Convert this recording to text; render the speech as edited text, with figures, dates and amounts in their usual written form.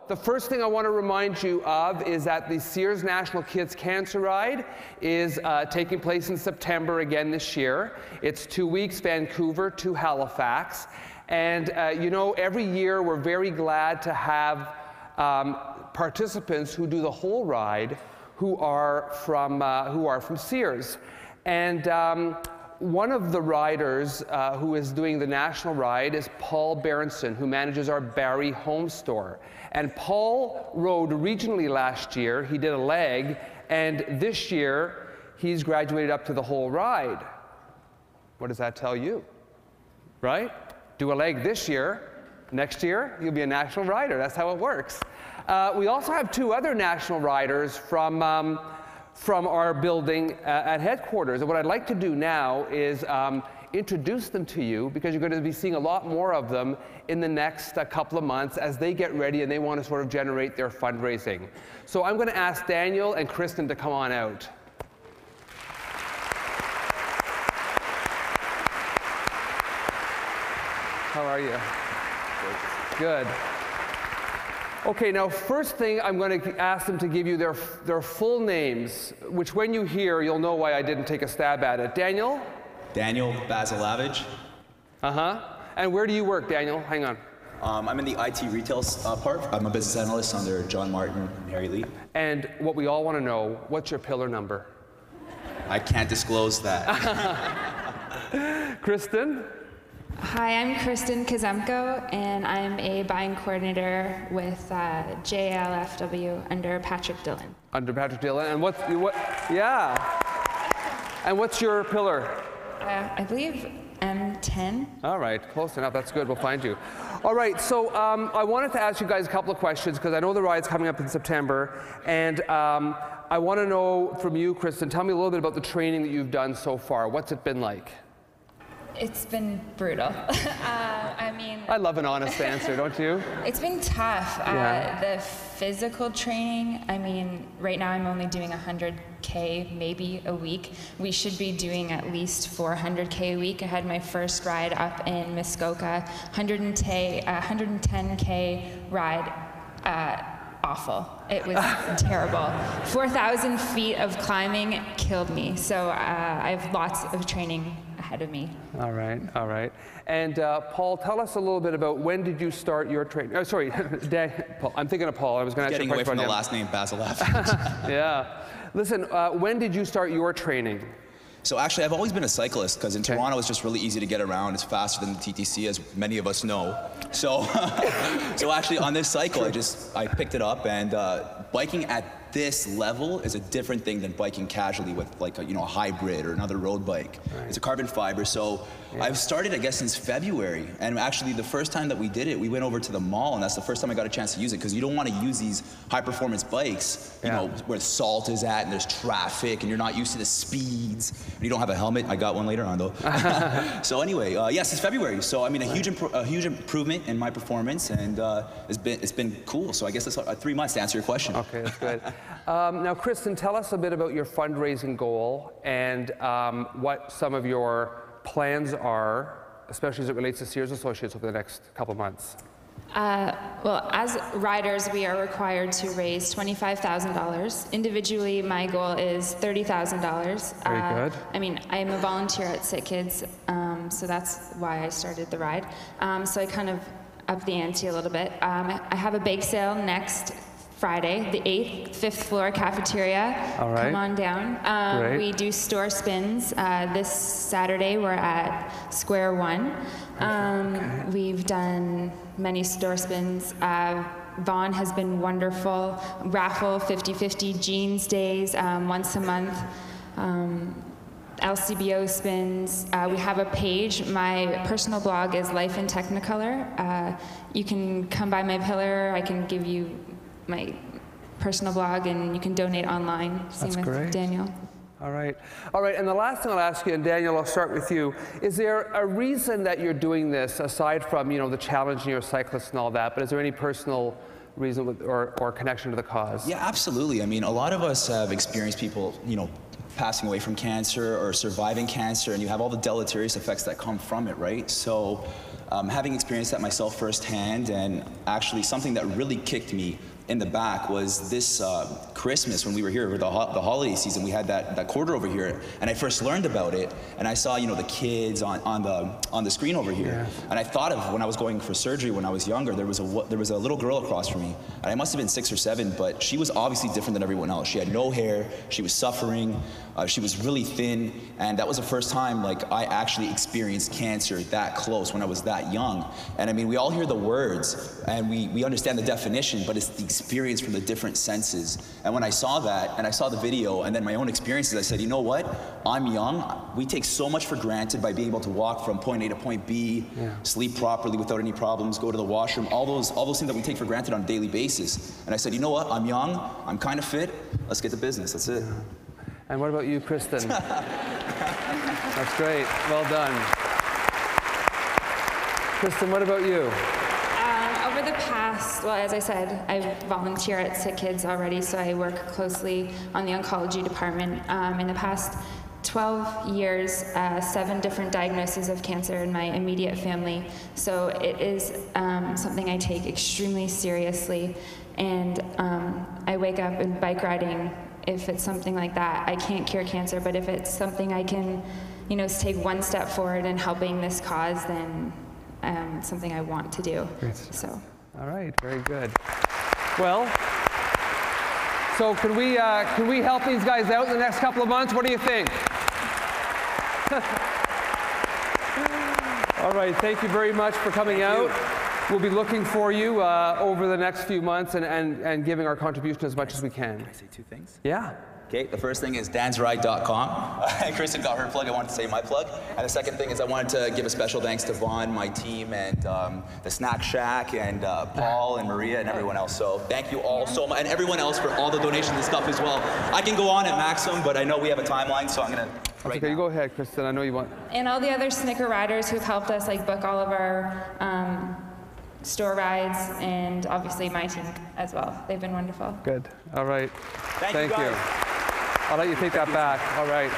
The first thing I want to remind you of is that the Sears National Kids Cancer Ride is taking place in September again this year. It's 2 weeks, Vancouver to Halifax. And you know, every year we're very glad to have participants who do the whole ride who are from Sears. And one of the riders who is doing the national ride is Paul Berenson, who manages our Barrie home store. And Paul rode regionally last year. He did a leg, and this year he's graduated up to the whole ride. What does that tell you? Right? Do a leg this year. Next year, you'll be a national rider. That's how it works. We also have 2 other national riders from our building at headquarters. And what I'd like to do now is introduce them to you, because you're going to be seeing a lot more of them in the next couple of months as they get ready and they want to sort of generate their fundraising. So I'm going to ask Daniel and Kristen to come on out. How are you? Good. Okay, now first thing I'm going to ask them to give you their full names, which when you hear, you'll know why I didn't take a stab at it. Daniel? Daniel Bazylewych. And where do you work, Daniel? Hang on. I'm in the IT retail part. I'm a business analyst under John Martin and Harry Lee. And what we all want to know, what's your pillar number? I can't disclose that. Kristen? Hi, I'm Kristen Kazemko, and I'm a buying coordinator with JLFW under Patrick Dillon. Under Patrick Dillon, and yeah. And what's your pillar? I believe M10. All right, close enough. That's good. We'll find you. All right, so I wanted to ask you guys a couple of questions, because I know the ride's coming up in September, and I want to know from you, Kristen, tell me a little bit about the training that you've done so far. What's it been like? It's been brutal. I mean, I love an honest answer, don't you? It's been tough. Yeah. The physical training, I mean, right now I'm only doing 100K maybe a week. We should be doing at least 400K a week. I had my first ride up in Muskoka, 110K ride. Awful. It was terrible. 4,000 feet of climbing killed me. So I have lots of training ahead of me. All right, all right. And Paul, tell us a little bit about when did you start your training? Oh, sorry, Paul. I'm thinking of Paul. I was going to ask you a question. Getting away from the last name, Bazylewych. Yeah. Listen, when did you start your training? So actually, I've always been a cyclist, because in Toronto it's just really easy to get around. It's faster than the TTC, as many of us know. So, so actually on this cycle, I picked it up, and biking at this level is a different thing than biking casually with like a hybrid or another road bike. Right. It's a carbon fiber. So I've started, I guess, since February. And actually the first time that we did it, we went over to the mall, and that's the first time I got a chance to use it, because you don't want to use these high performance bikes, you know, where salt is at and there's traffic and you're not used to the speeds and you don't have a helmet. I got one later on though. So anyway, yes, it's February. So I mean, a huge improvement in my performance, and it's been cool. So I guess it's 3 months to answer your question. Okay, that's good. Now, Kristen, tell us a bit about your fundraising goal and what some of your plans are, especially as it relates to Sears Associates over the next couple of months. Well, as riders, we are required to raise $25,000. Individually, my goal is $30,000. Very good. I mean, I am a volunteer at Sick Kids, so that's why I started the ride. So I kind of upped the ante a little bit. I have a bake sale next Friday, the 8th, 5th floor cafeteria. All right. Come on down. We do store spins. This Saturday, we're at Square One. We've done many store spins. Vaughn has been wonderful. Raffle, 50-50 jeans days, once a month. LCBO spins. We have a page. My personal blog is Life in Technicolor. You can come by my pillar. I can give you my personal blog, and you can donate online. Same with great. Daniel. All right. All right, and the last thing I'll ask you, and Daniel, I'll start with you, is there a reason that you're doing this, aside from, the challenge and you're a cyclist and all that, but is there any personal reason or connection to the cause? Yeah, absolutely. I mean, a lot of us have experienced people, passing away from cancer or surviving cancer, and you have all the deleterious effects that come from it, right? So having experienced that myself firsthand, and actually something that really kicked me in the back was this Christmas when we were here over the holiday season. We had that quarter over here, and I first learned about it, and I saw, you know, the kids on the screen over here, and I thought of when I was going for surgery when I was younger. There was a little girl across from me, and I must have been 6 or 7, but she was obviously different than everyone else. She had no hair, she was suffering, she was really thin, and that was the first time like I actually experienced cancer that close when I was that young. And I mean, we all hear the words and we understand the definition, but it's the experience from the different senses. And when I saw that, and I saw the video, and then my own experiences, I said, you know what? I'm young. We take so much for granted by being able to walk from point A to point B, sleep properly without any problems, go to the washroom, all those things that we take for granted on a daily basis. And I said, you know what? I'm young. I'm kind of fit. Let's get to business. That's it. And what about you, Kristen? That's great. Well done. Kristen, what about you? Over the past, well, as I said, I volunteer at Sick Kids already, so I work closely on the oncology department. In the past 12 years, 7 different diagnoses of cancer in my immediate family. So it is something I take extremely seriously. And I wake up and bike riding. If it's something like that, I can't cure cancer, but if it's something I can, you know, take one step forward in helping this cause, then it's something I want to do. Great. So. All right, very good. Well, so can we help these guys out in the next couple of months? What do you think? All right, thank you very much for coming out. We'll be looking for you over the next few months and giving our contribution as much as we can. Can I say 2 things? Yeah. Okay, the first thing is dansride.com. Kristen got her plug, I wanted to say my plug. And the second thing is I wanted to give a special thanks to Vaughn, my team, and the Snack Shack, and Paul and Maria and everyone else. So thank you all so much, and everyone else for all the donations and stuff as well. I can go on at maximum, but I know we have a timeline, so I'm gonna Okay, you go ahead, Kristen, I know you want. And all the other Snicker riders who've helped us like book all of our store rides, and obviously my team as well. They've been wonderful. Good. All right. Thank you. I'll let you take that back. All right.